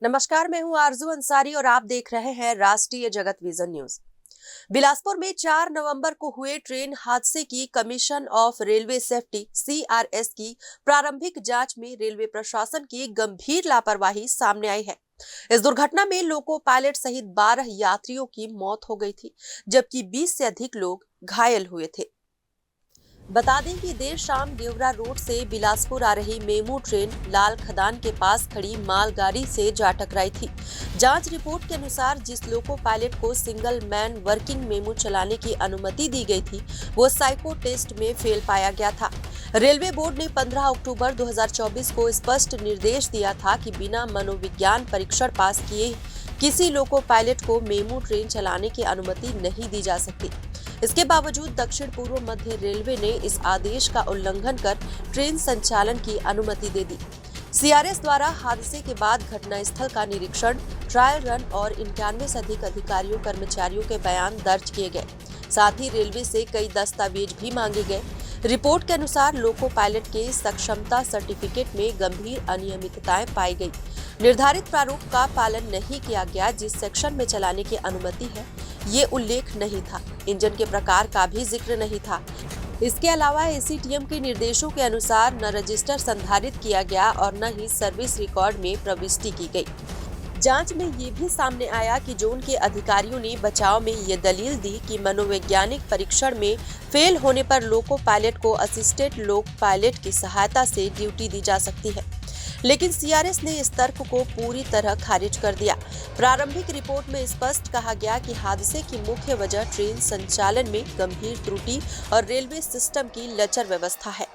नमस्कार, मैं हूं आरजू अंसारी और आप देख रहे हैं राष्ट्रीय जगत विजन न्यूज। बिलासपुर में 4 नवंबर को हुए ट्रेन हादसे की commission of railway safety (CRS) की प्रारंभिक जांच में रेलवे प्रशासन की गंभीर लापरवाही सामने आई है। इस दुर्घटना में लोको पायलट सहित 12 यात्रियों की मौत हो गई थी, जबकि 20 से अधिक लोग घायल हुए थे। बता दें कि देर शाम गेवरा रोड से बिलासपुर आ रही मेमू ट्रेन लाल खदान के पास खड़ी मालगाड़ी से जा टकराई थी। जांच रिपोर्ट के अनुसार जिस लोको पायलट को सिंगल मैन वर्किंग मेमू चलाने की अनुमति दी गई थी, वो साइको टेस्ट में फेल पाया गया था। रेलवे बोर्ड ने 15 अक्टूबर 2024 को स्पष्ट निर्देश दिया था कि बिना मनोविज्ञान परीक्षण पास किए किसी लोको पायलट को मेमू ट्रेन चलाने की अनुमति नहीं दी जा सकती। इसके बावजूद दक्षिण पूर्व मध्य रेलवे ने इस आदेश का उल्लंघन कर ट्रेन संचालन की अनुमति दे दी। CRS द्वारा हादसे के बाद घटनास्थल का निरीक्षण, ट्रायल रन और 91 से अधिक अधिकारियों कर्मचारियों के बयान दर्ज किए गए। साथ ही रेलवे से कई दस्तावेज भी मांगे गए। रिपोर्ट के अनुसार लोको पायलट के सक्षमता सर्टिफिकेट में गंभीर अनियमितताएं पाई गई। निर्धारित प्रारूप का पालन नहीं किया गया। जिस सेक्शन में चलाने की अनुमति है, ये उल्लेख नहीं था। इंजन के प्रकार का भी जिक्र नहीं था। इसके अलावा ACTM के निर्देशों के अनुसार न रजिस्टर संधारित किया गया और न ही सर्विस रिकॉर्ड में प्रविष्टि की गई। जांच में ये भी सामने आया कि जोन के अधिकारियों ने बचाव में ये दलील दी कि मनोवैज्ञानिक परीक्षण में फेल होने पर लोको पायलट को असिस्टेंट लोको पायलट की सहायता से ड्यूटी दी जा सकती है, लेकिन CRS ने इस तर्क को पूरी तरह खारिज कर दिया। प्रारंभिक रिपोर्ट में स्पष्ट कहा गया कि हादसे की मुख्य वजह ट्रेन संचालन में गंभीर त्रुटि और रेलवे सिस्टम की लचर व्यवस्था है।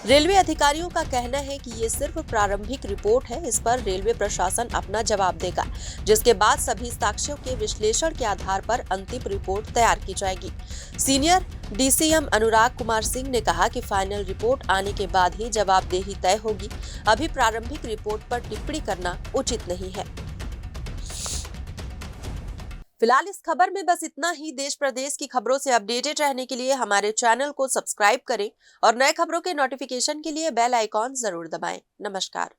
रेलवे अधिकारियों का कहना है कि ये सिर्फ प्रारंभिक रिपोर्ट है। इस पर रेलवे प्रशासन अपना जवाब देगा, जिसके बाद सभी साक्ष्यों के विश्लेषण के आधार पर अंतिम रिपोर्ट तैयार की जाएगी। सीनियर DCM अनुराग कुमार सिंह ने कहा कि फाइनल रिपोर्ट आने के बाद ही जवाबदेही तय होगी। अभी प्रारंभिक रिपोर्ट पर टिप्पणी करना उचित नहीं है। फिलहाल इस खबर में बस इतना ही। देश प्रदेश की खबरों से अपडेटेड रहने के लिए हमारे चैनल को सब्सक्राइब करें और नए खबरों के नोटिफिकेशन के लिए बेल आइकॉन जरूर दबाएं। नमस्कार।